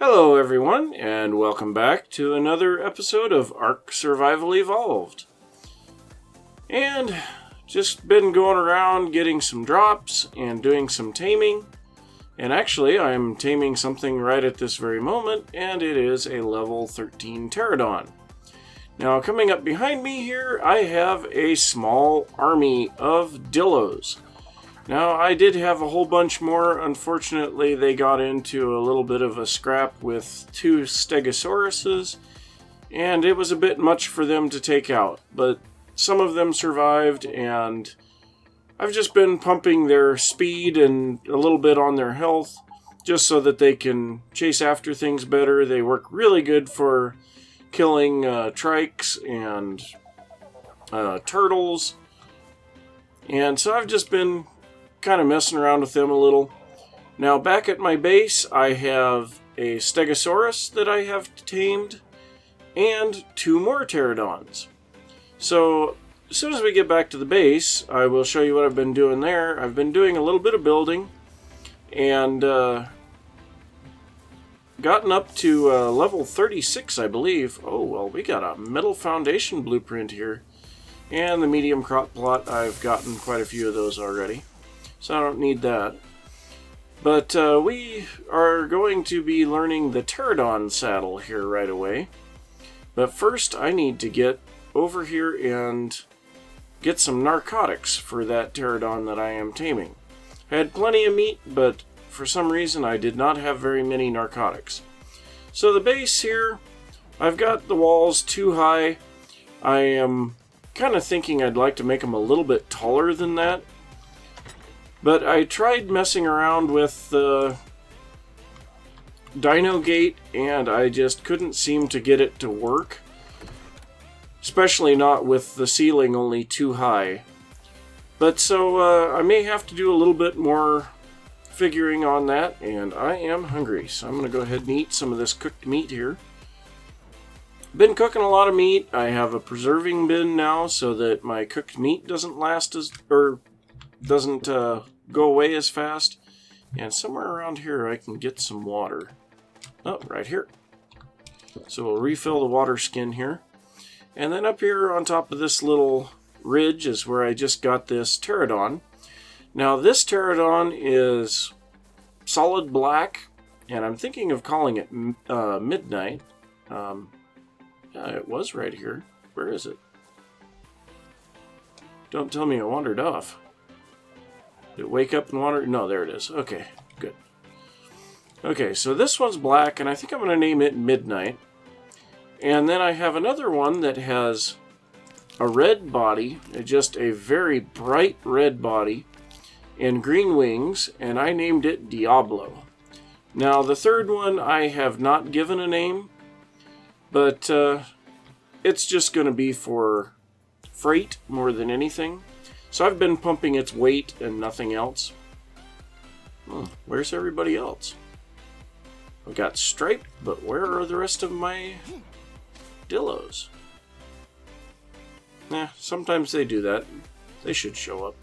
Hello everyone, and welcome back to another episode of ARK Survival Evolved. And just been going around getting some drops and doing some taming. And actually, I'm taming something right at this very moment, and it is a level 13 pterodon. Now, coming up behind me here, I have a small army of dillos. Now, I did have a whole bunch more. Unfortunately, they got into a little bit of a scrap with two stegosauruses, and it was a bit much for them to take out. But some of them survived, and I've just been pumping their speed and a little bit on their health, just so that they can chase after things better. They work really good for killing trikes and turtles. And so I've just been kind of messing around with them a little. Now back at my base, I have a stegosaurus that I have tamed and two more pterodons. So as soon as we get back to the base, I will show you what I've been doing there. I've been doing a little bit of building and gotten up to level 36, I believe. Oh, well, we got a metal foundation blueprint here. And the medium crop plot, I've gotten quite a few of those already, so I don't need that. But we are going to be learning the pterodon saddle here right away. But first, I need to get over here and get some narcotics for that pterodon that I am taming. I had plenty of meat, but for some reason I did not have very many narcotics. So the base here, I've got the walls too high. I am kind of thinking I'd like to make them a little bit taller than that. But I tried messing around with the Dino Gate, and I just couldn't seem to get it to work. Especially not with the ceiling only too high. But so I may have to do a little bit more figuring on that, and I am hungry. So I'm going to go ahead and eat some of this cooked meat here. Been cooking a lot of meat. I have a preserving bin now so that my cooked meat doesn't doesn't go away as fast. And somewhere around here I can get some water. Oh, right here. So we'll refill the water skin here. And then up here on top of this little ridge is where I just got this pterodon. Now this pterodon is solid black, and I'm thinking of calling it Midnight. Yeah, it was right here. Where is it? Don't tell me it wandered off. Did it wake up and wander? No, there it is. Okay, good. Okay, so this one's black, and I think I'm going to name it Midnight. And then I have another one that has a red body, just a very bright red body, and green wings, and I named it Diablo. Now, the third one I have not given a name, but it's just going to be for freight more than anything. So I've been pumping its weight and nothing else. Where's everybody else? I've got Stripe, but where are the rest of my dillos? Sometimes they do that. They should show up.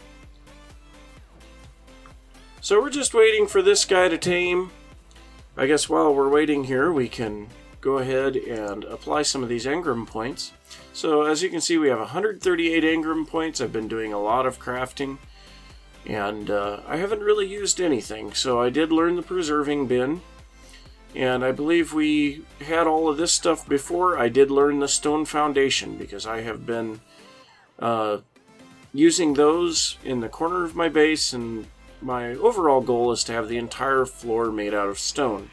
So we're just waiting for this guy to tame. I guess while we're waiting here, we can go ahead and apply some of these engram points. So as you can see, we have 138 engram points. I've been doing a lot of crafting, and I haven't really used anything. So I did learn the preserving bin, and I believe we had all of this stuff before. I did learn the stone foundation because I have been using those in the corner of my base, and my overall goal is to have the entire floor made out of stone.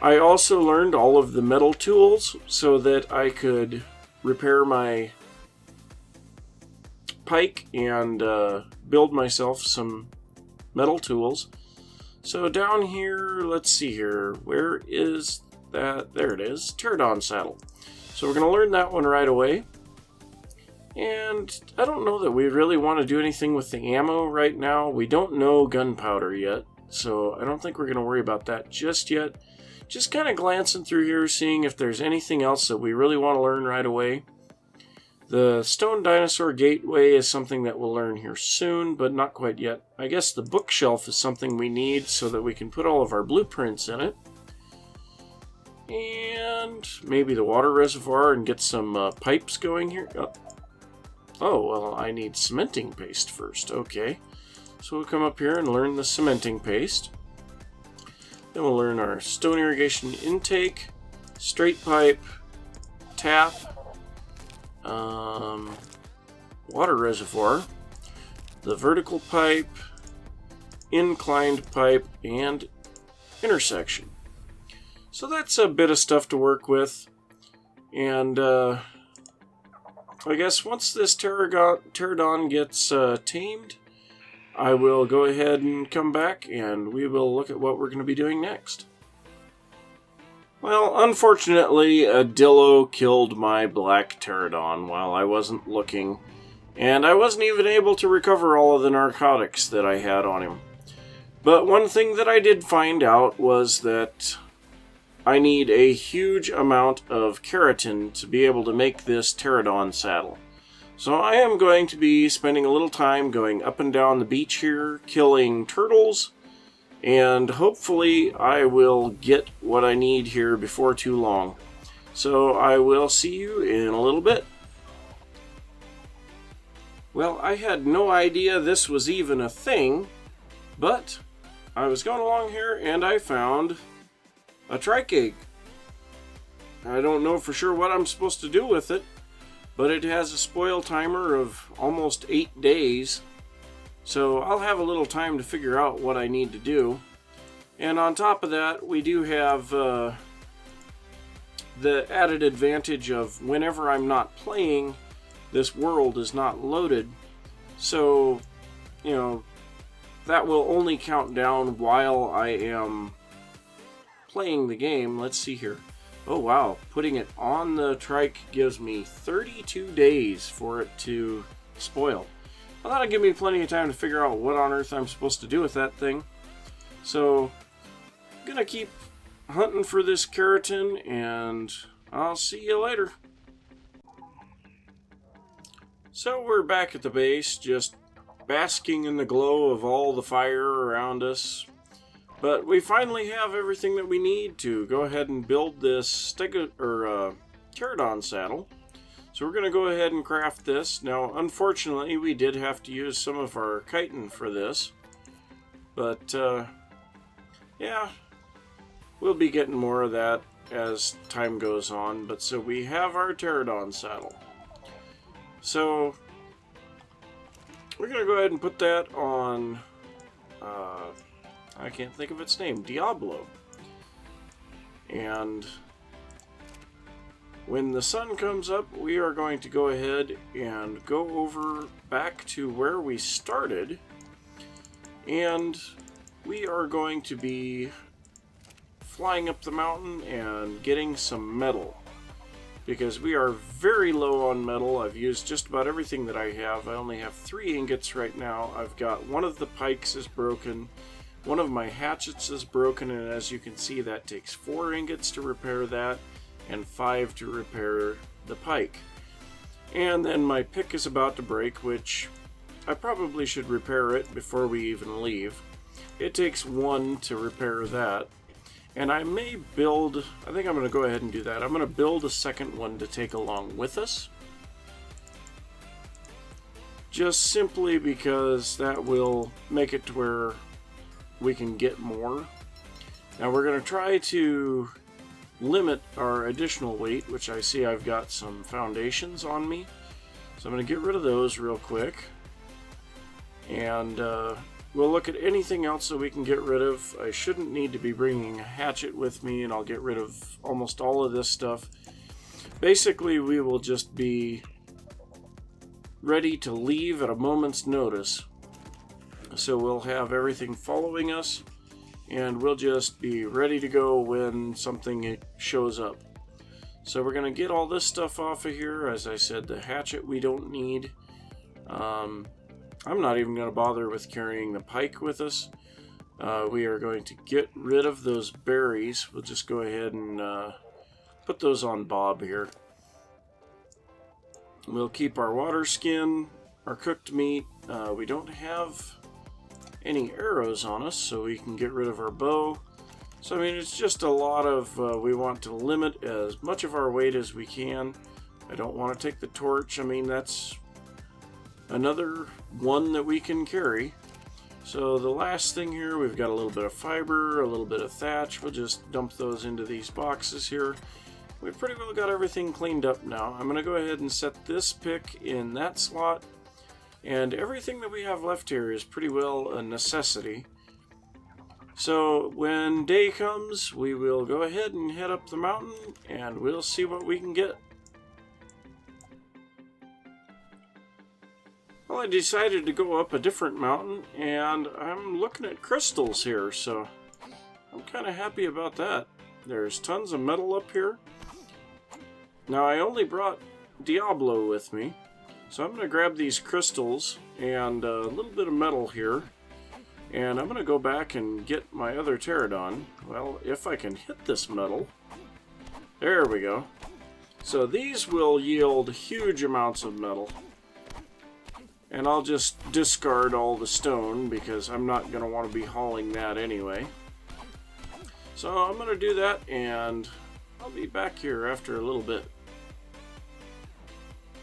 I also learned all of the metal tools so that I could repair my pike and build myself some metal tools. So down here, let's see here, where is that? There it is, pterodon saddle. So we're going to learn that one right away. And I don't know that we really want to do anything with the ammo right now. We don't know gunpowder yet, so I don't think we're going to worry about that just yet. Just kind of glancing through here, seeing if there's anything else that we really want to learn right away. The Stone Dinosaur Gateway is something that we'll learn here soon, but not quite yet. I guess the bookshelf is something we need so that we can put all of our blueprints in it. And maybe the water reservoir and get some pipes going here. Oh, well, I need cementing paste first. Okay. So we'll come up here and learn the cementing paste. Then we'll learn our stone irrigation intake, straight pipe, tap, water reservoir, the vertical pipe, inclined pipe, and intersection. So that's a bit of stuff to work with. And I guess once this pterodon gets tamed, I will go ahead and come back and we will look at what we're going to be doing next. Well, unfortunately, a dillo killed my black pterodon while I wasn't looking, and I wasn't even able to recover all of the narcotics that I had on him. But one thing that I did find out was that I need a huge amount of keratin to be able to make this pterodon saddle. So I am going to be spending a little time going up and down the beach here, killing turtles, and hopefully I will get what I need here before too long. So I will see you in a little bit. Well, I had no idea this was even a thing, but I was going along here and I found a trike egg. I don't know for sure what I'm supposed to do with it, but it has a spoil timer of almost 8 days. So I'll have a little time to figure out what I need to do. And on top of that, we do have the added advantage of whenever I'm not playing, this world is not loaded. So, you know, that will only count down while I am playing the game. Let's see here. Oh wow, putting it on the trike gives me 32 days for it to spoil. Well, that'll give me plenty of time to figure out what on earth I'm supposed to do with that thing. So, I'm gonna keep hunting for this keratin, and I'll see you later. So we're back at the base, just basking in the glow of all the fire around us. But we finally have everything that we need to go ahead and build this pterodon saddle. So we're going to go ahead and craft this. Now, unfortunately, we did have to use some of our chitin for this. But, yeah, we'll be getting more of that as time goes on. But so we have our pterodon saddle. So we're going to go ahead and put that on, I can't think of its name, Diablo. And when the sun comes up, we are going to go ahead and go over back to where we started. And we are going to be flying up the mountain and getting some metal. Because we are very low on metal. I've used just about everything that I have. I only have 3 ingots right now. I've got one of the pikes is broken. One of my hatchets is broken, and as you can see, that takes 4 ingots to repair that, and 5 to repair the pike. And then my pick is about to break, which I probably should repair it before we even leave. It takes 1 to repair that. And I may build, I think I'm going to go ahead and do that. I'm going to build a second one to take along with us. Just simply because that will make it to where we can get more. Now we're going to try to limit our additional weight, which I see I've got some foundations on me. So I'm going to get rid of those real quick. And we'll look at anything else that we can get rid of. I shouldn't need to be bringing a hatchet with me, and I'll get rid of almost all of this stuff. Basically, we will just be ready to leave at a moment's notice. So we'll have everything following us, and we'll just be ready to go when something shows up. So we're going to get all this stuff off of here. As I said, the hatchet we don't need. I'm not even going to bother with carrying the pike with us. We are going to get rid of those berries. We'll just go ahead and put those on Bob here. We'll keep our water skin, our cooked meat. We don't have any arrows on us, so we can get rid of our bow. So, I mean, it's just a lot of, we want to limit as much of our weight as we can. I don't want to take the torch. I mean, that's another one that we can carry. So the last thing here, we've got a little bit of fiber, a little bit of thatch. We'll just dump those into these boxes here. We've pretty well got everything cleaned up now. I'm going to go ahead and set this pick in that slot. And everything that we have left here is pretty well a necessity. So when day comes, we will go ahead and head up the mountain and we'll see what we can get. Well, I decided to go up a different mountain and I'm looking at crystals here, so I'm kind of happy about that. There's tons of metal up here. Now I only brought Diablo with me, so I'm going to grab these crystals and a little bit of metal here. And I'm going to go back and get my other pterodon. Well, if I can hit this metal. There we go. So these will yield huge amounts of metal. And I'll just discard all the stone because I'm not going to want to be hauling that anyway. So I'm going to do that and I'll be back here after a little bit.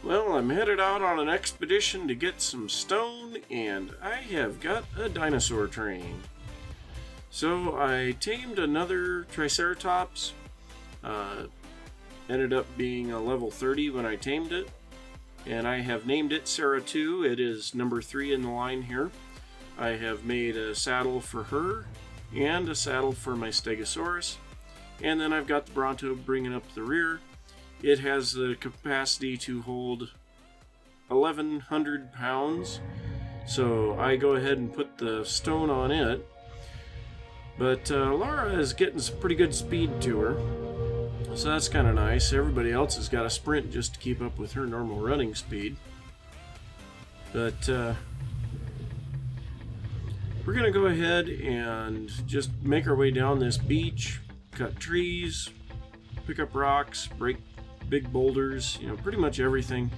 Well, I'm headed out on an expedition to get some stone, and I have got a dinosaur train. So I tamed another Triceratops. Ended up being a level 30 when I tamed it. And I have named it Sarah 2. It is number 3 in the line here. I have made a saddle for her, and a saddle for my Stegosaurus. And then I've got the Bronto bringing up the rear. It has the capacity to hold 1,100 pounds, so I go ahead and put the stone on it. But Laura is getting some pretty good speed to her, so that's kind of nice. Everybody else has got to sprint just to keep up with her normal running speed. But we're going to go ahead and just make our way down this beach, cut trees, pick up rocks, break big boulders, pretty much everything.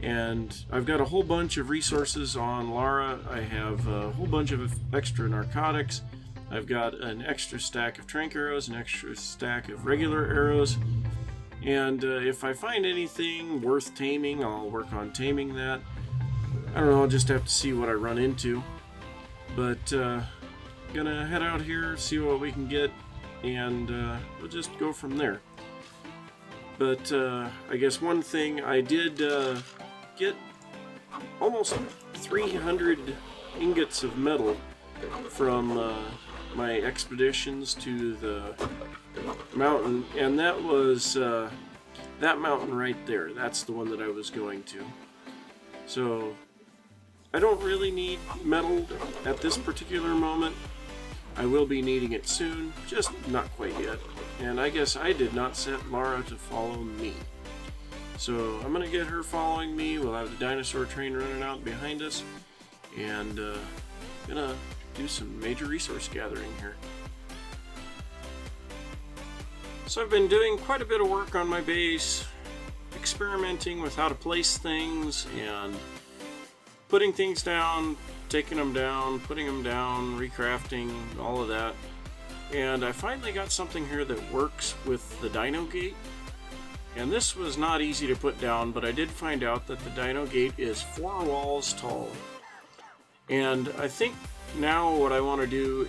And I've got a whole bunch of resources on Lara. I have a whole bunch of extra narcotics. I've got an extra stack of trank arrows, an extra stack of regular arrows. And if I find anything worth taming, I'll work on taming that. I don't know, I'll just have to see what I run into. But gonna head out here, see what we can get, and we'll just go from there. But I guess one thing, I did get almost 300 ingots of metal from my expeditions to the mountain, and that was that mountain right there. That's the one that I was going to. So I don't really need metal at this particular moment. I will be needing it soon, just not quite yet. And I guess I did not set Lara to follow me. So I'm going to get her following me. We'll have the dinosaur train running out behind us. And going to do some major resource gathering here. So I've been doing quite a bit of work on my base, experimenting with how to place things and putting things down, taking them down, putting them down, recrafting, all of that. And I finally got something here that works with the dino gate. And this was not easy to put down, but I did find out that the dino gate is 4 walls tall. And I think now what I want to do,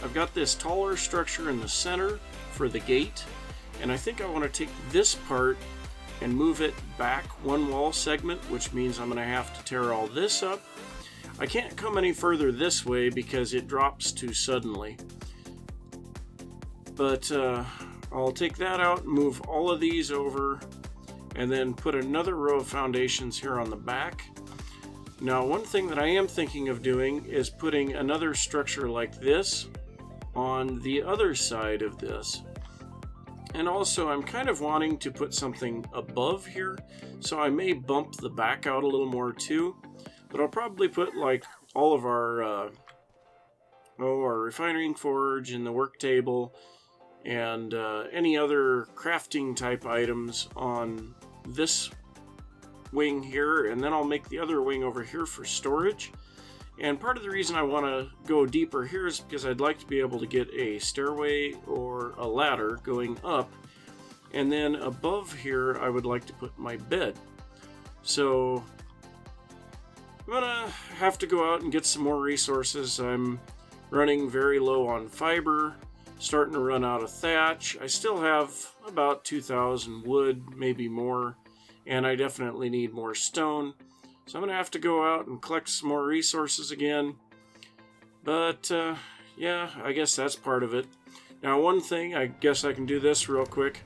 I've got this taller structure in the center for the gate, and I think I want to take this part and move it back 1 wall segment, which means I'm going to have to tear all this up. I can't come any further this way because it drops too suddenly. But I'll take that out, move all of these over, and then put another row of foundations here on the back. Now, one thing that I am thinking of doing is putting another structure like this on the other side of this. And also, I'm kind of wanting to put something above here, so I may bump the back out a little more too. But I'll probably put like all of our refining forge and the work table and any other crafting type items on this wing here, and then I'll make the other wing over here for storage. And part of the reason I want to go deeper here is because I'd like to be able to get a stairway or a ladder going up. And then above here, I would like to put my bed. So I'm going to have to go out and get some more resources. I'm running very low on fiber, starting to run out of thatch. I still have about 2,000 wood, maybe more, and I definitely need more stone. So I'm going to have to go out and collect some more resources again. But, yeah, I guess that's part of it. Now, one thing, I guess I can do this real quick.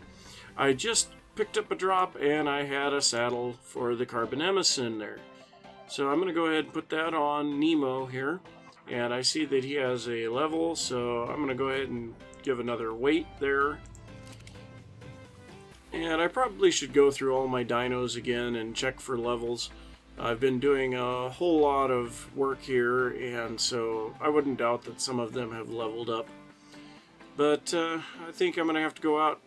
I just picked up a drop, and I had a saddle for the Carbonemus in there. So I'm going to go ahead and put that on Nemo here. And I see that he has a level, so I'm going to go ahead and give another weight there. And I probably should go through all my dinos again and check for levels. I've been doing a whole lot of work here, and so I wouldn't doubt that some of them have leveled up. But I think I'm going to have to go out,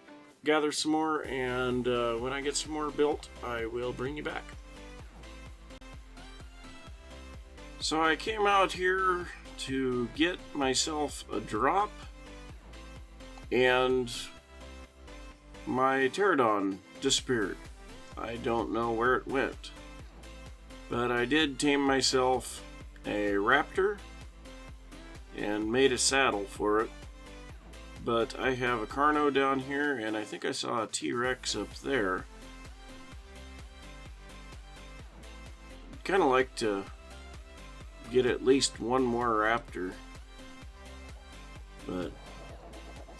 gather some more, and when I get some more built, I will bring you back. So I came out here to get myself a drop, and my pterodon disappeared. I don't know where it went. But I did tame myself a raptor and made a saddle for it. But I have a Carno down here, and I think I saw a T-Rex up there. I'd kind of like to get at least one more raptor. But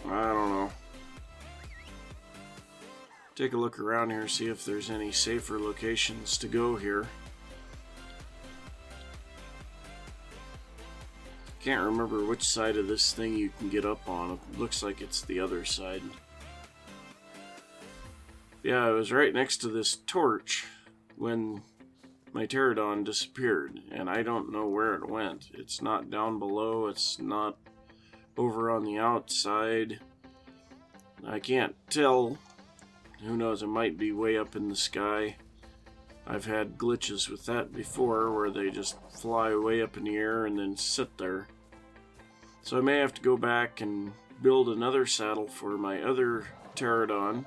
I don't know. Take a look around here, see if there's any safer locations to go here. Can't remember which side of this thing you can get up on. It looks like it's the other side. Yeah, I was right next to this torch when my pterodon disappeared, and I don't know where it went. It's not down below, it's not over on the outside. I can't tell. Who knows, it might be way up in the sky. I've had glitches with that before where they just fly way up in the air and then sit there. So I may have to go back and build another saddle for my other pterodon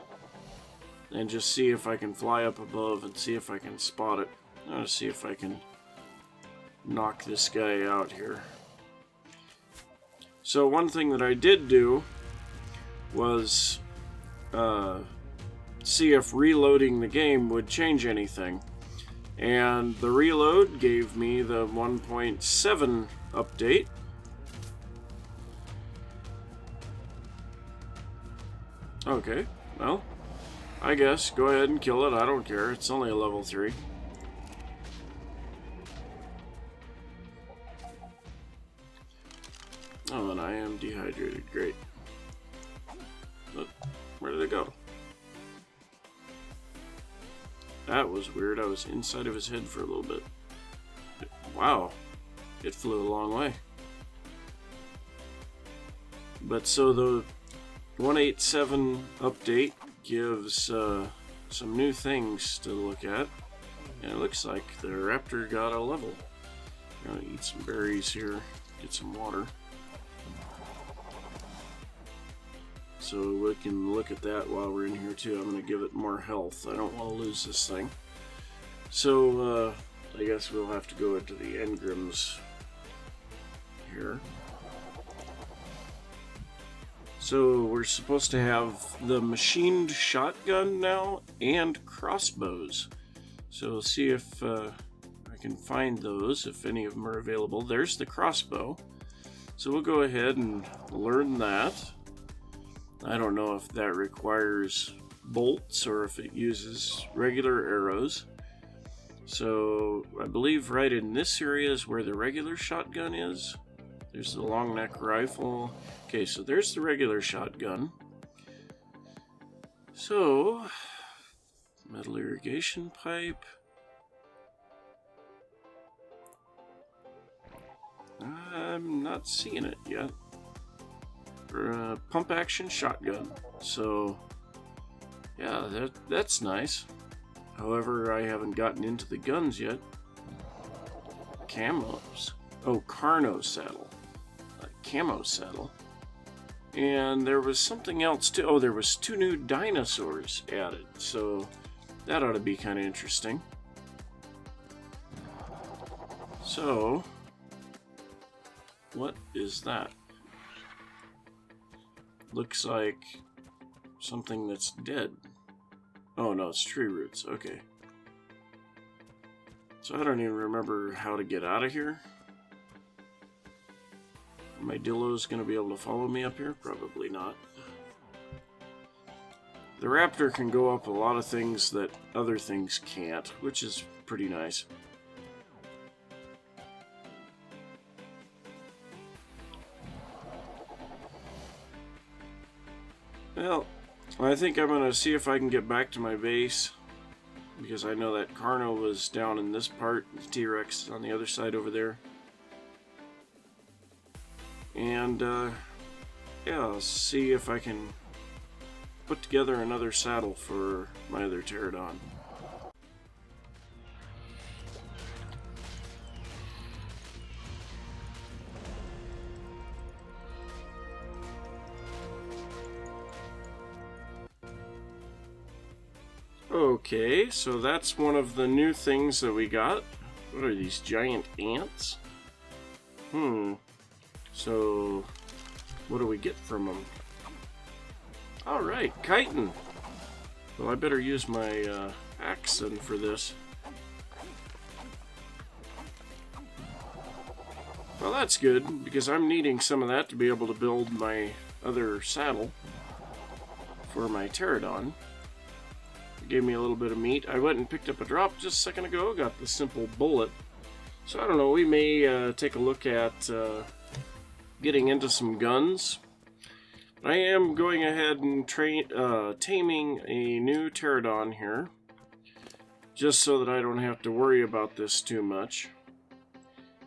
and just see if I can fly up above and see if I can spot it. I'm going to see if I can knock this guy out here. So one thing that I did do was see if reloading the game would change anything. And the reload gave me the 1.7 update. Okay, well, I guess go ahead and kill it. I don't care. It's only a level 3. Oh, and I am dehydrated. Great. Look, where did it go? That was weird. I was inside of his head for a little bit. Wow. It flew a long way. But so the 1.87 update gives some new things to look at. And it looks like the raptor got a level. I'm gonna eat some berries here, get some water. So we can look at that while we're in here too. I'm going to give it more health. I don't want to lose this thing. So I guess we'll have to go into the engrams here. So we're supposed to have the machined shotgun now and crossbows. So we'll see if I can find those, if any of them are available. There's the crossbow. So we'll go ahead and learn that. I don't know if that requires bolts or if it uses regular arrows. So I believe right in this area is where the regular shotgun is. There's the long neck rifle. Okay, so there's the regular shotgun. So, metal irrigation pipe. I'm not seeing it yet. Pump action shotgun. So, yeah, that's nice. However, I haven't gotten into the guns yet. Camos. Oh, Carno saddle. A camo saddle. And there was something else too. Oh, there was 2 new dinosaurs added. So that ought to be kind of interesting. So, what is that? Looks like something that's dead. Oh no, it's tree roots. Okay. So I don't even remember how to get out of here. Are my dillos going to be able to follow me up here? Probably not. The Raptor can go up a lot of things that other things can't, which is pretty nice. Well, I think I'm going to see if I can get back to my base, because I know that Carno was down in this part, the T-Rex is on the other side over there. And, yeah, I'll see if I can put together another saddle for my other pterodon. Okay, so that's one of the new things that we got. What are these, giant ants? So, what do we get from them? Alright, chitin! Well, I better use my axe then for this. Well, that's good, because I'm needing some of that to be able to build my other saddle for my pterodon. It gave me a little bit of meat. I went and picked up a drop just a second ago, got the simple bullet. So I don't know, we may take a look at getting into some guns. I am going ahead and taming a new pterodon here, just so that I don't have to worry about this too much.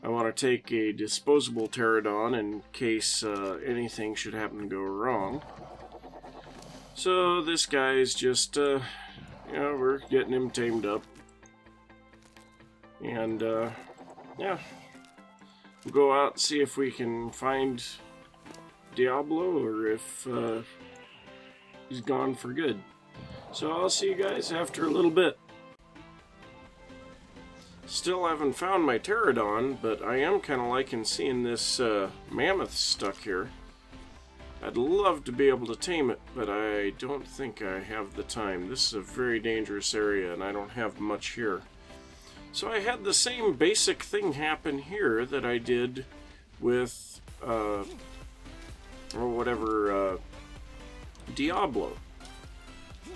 I want to take a disposable pterodon in case anything should happen to go wrong. So this guy's just, you know, we're getting him tamed up. And, yeah. We'll go out and see if we can find Diablo or if he's gone for good. So I'll see you guys after a little bit. Still haven't found my pterodon, but I am kind of liking seeing this mammoth stuck here. I'd love to be able to tame it, but I don't think I have the time. This is a very dangerous area and I don't have much here. So I had the same basic thing happen here that I did with, or whatever, Diablo.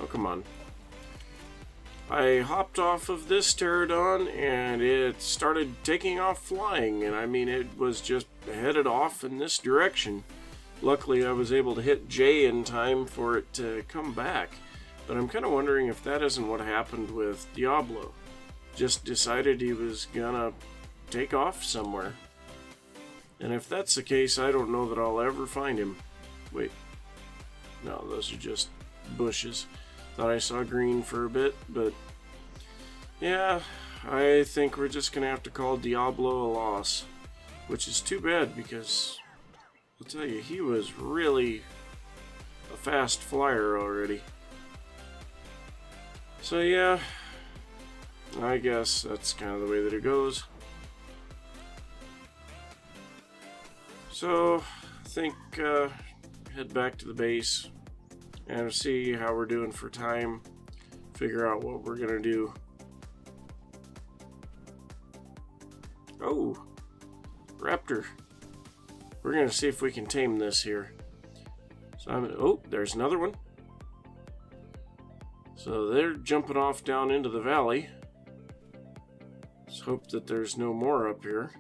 Oh, come on. I hopped off of this pterodon and it started taking off flying, and I mean, it was just headed off in this direction. Luckily, I was able to hit J in time for it to come back, but I'm kind of wondering if that isn't what happened with Diablo. Just decided he was gonna take off somewhere. And if that's the case, I don't know that I'll ever find him. Wait. No, those are just bushes. Thought I saw green for a bit, but yeah, I think we're just gonna have to call Diablo a loss. Which is too bad, because I'll tell you, he was really a fast flyer already. So yeah, I guess that's kind of the way that it goes. So, I think head back to the base and see how we're doing for time. Figure out what we're gonna do. Oh, Raptor. We're gonna see if we can tame this here. So oh, there's another one. So they're jumping off down into the valley. Let's hope that there's no more up here.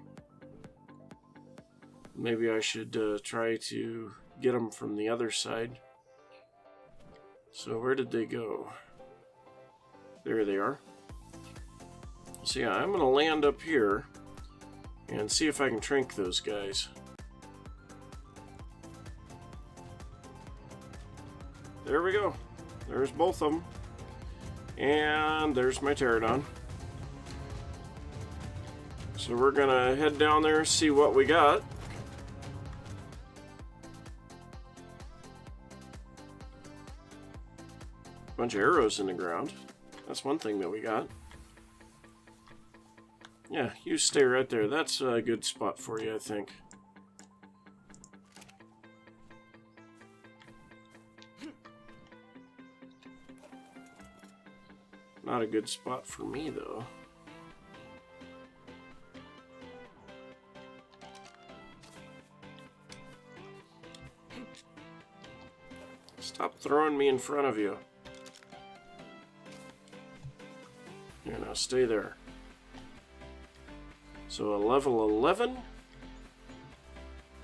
Maybe I should try to get them from the other side. So where did they go? There they are. So yeah, I'm going to land up here and see if I can trank those guys. There we go. There's both of them. And there's my pterodon. So we're gonna head down there, see what we got. Bunch of arrows in the ground. That's one thing that we got. Yeah, you stay right there. That's a good spot for you, I think. Not a good spot for me, though. Stop throwing me in front of you. Here, now stay there. So a level 11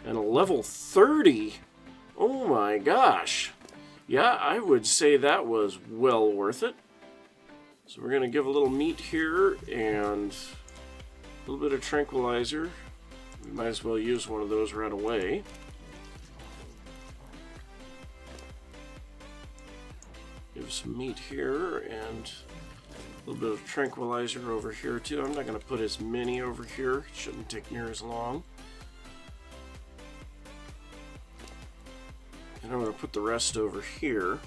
and a level 30. Oh my gosh. Yeah, I would say that was well worth it. So we're going to give a little meat here and a little bit of tranquilizer. We might as well use one of those right away. Give some meat here and a little bit of tranquilizer over here too. I'm not going to put as many over here. It shouldn't take near as long. And I'm going to put the rest over here.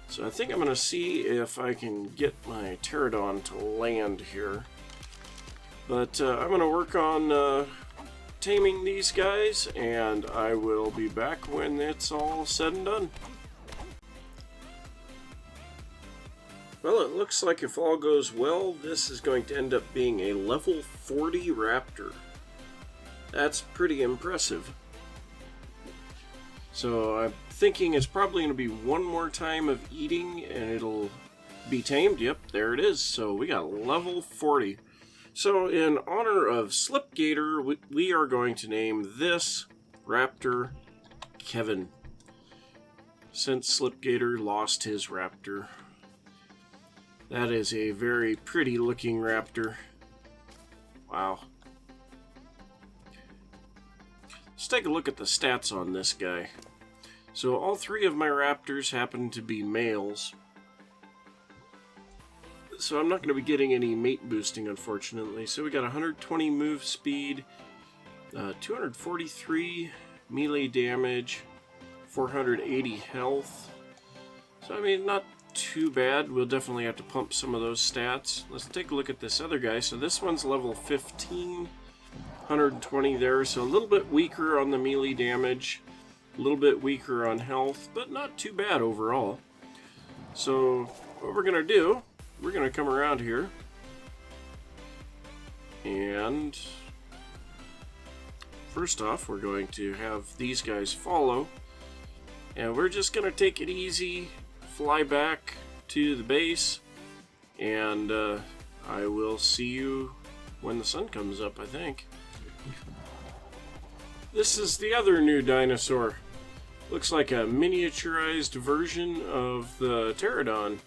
So I think I'm going to see if I can get my pterodon to land here. But I'm going to work on taming these guys, and I will be back when it's all said and done. Well, it looks like if all goes well, this is going to end up being a level 40 raptor. That's pretty impressive. So I'm thinking it's probably going to be one more time of eating and it'll be tamed. Yep, there it is. So we got level 40. So in honor of Slipgator, we are going to name this raptor Kevin, since Slipgator lost his raptor. That is a very pretty looking raptor. Wow. Let's take a look at the stats on this guy. So all three of my raptors happen to be males. So I'm not going to be getting any mate boosting, unfortunately. So we got 120 move speed, 243 melee damage, 480 health. So I mean, not too bad. We'll definitely have to pump some of those stats. Let's take a look at this other guy. So this one's level 15, 120 there. So a little bit weaker on the melee damage, a little bit weaker on health, but not too bad overall. So what we're going to do, we're going to come around here and first off we're going to have these guys follow, and we're just going to take it easy, fly back to the base, and I will see you when the sun comes up, I think. This is the other new dinosaur. Looks like a miniaturized version of the pterodon.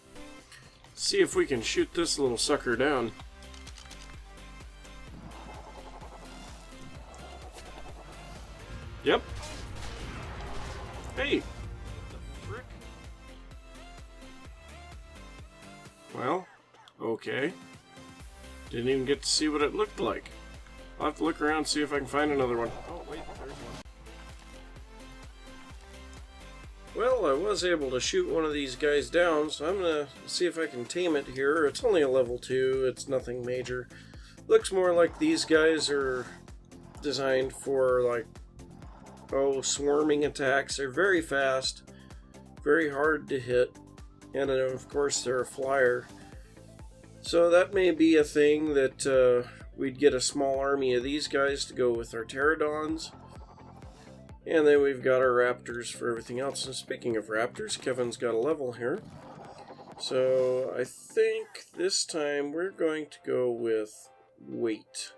Let's see if we can shoot this little sucker down. Yep. Hey! The frick? Well, okay. Didn't even get to see what it looked like. I'll have to look around and see if I can find another one. Oh, wait, there's one. Well, I was able to shoot one of these guys down, so I'm going to see if I can tame it here. It's only a level 2, it's nothing major. Looks more like these guys are designed for, like, swarming attacks. They're very fast, very hard to hit, and of course they're a flyer. So that may be a thing that we'd get a small army of these guys to go with our pterodons. And then we've got our raptors for everything else. And speaking of raptors, Kevin's got a level here. So I think this time we're going to go with weight.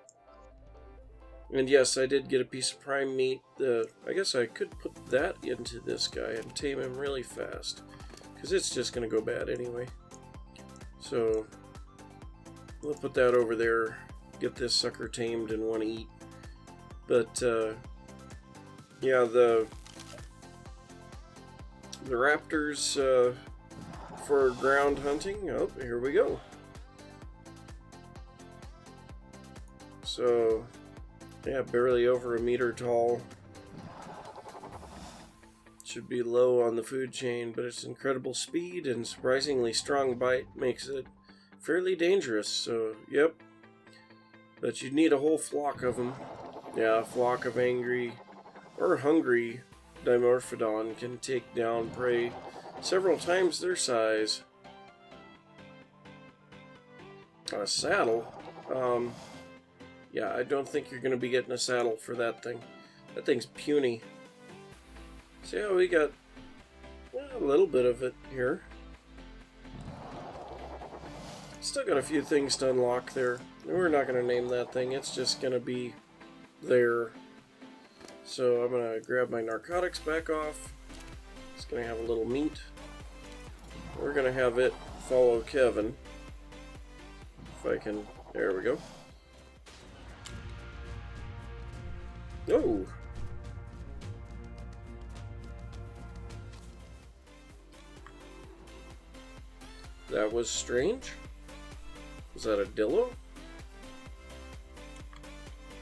And yes, I did get a piece of prime meat. I guess I could put that into this guy and tame him really fast, because it's just going to go bad anyway. So we'll put that over there, get this sucker tamed in one eat. But yeah, the raptors for ground hunting. Oh, here we go. So, yeah, barely over a meter tall. Should be low on the food chain, but its incredible speed and surprisingly strong bite makes it fairly dangerous. So, yep. But you'd need a whole flock of them. Yeah, a flock of angry or hungry Dimorphodon can take down prey several times their size. A saddle? Yeah, I don't think you're going to be getting a saddle for that thing. That thing's puny. So yeah, we got a little bit of it here. Still got a few things to unlock there. We're not going to name that thing. It's just going to be there. So I'm going to grab my narcotics back off. It's going to have a little meat. We're going to have it follow Kevin. If I can... There we go. Oh! That was strange. Was that a dillo?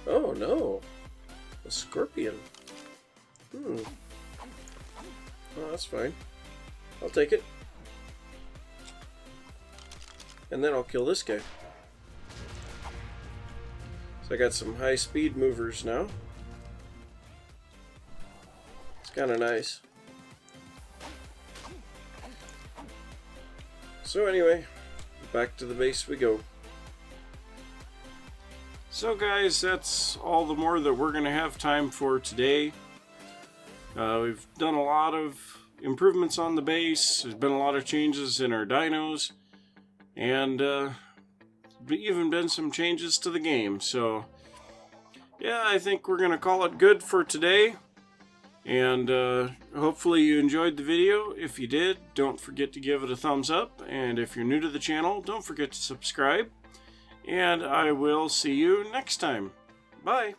Oh no! A scorpion. Oh, that's fine. I'll take it. And then I'll kill this guy. So I got some high speed movers now. It's kind of nice. So anyway, back to the base we go. So guys, that's all the more that we're going to have time for today. We've done a lot of improvements on the base. There's been a lot of changes in our dinos. And even been some changes to the game. So yeah, I think we're going to call it good for today. And hopefully you enjoyed the video. If you did, don't forget to give it a thumbs up. And if you're new to the channel, don't forget to subscribe. And I will see you next time. Bye.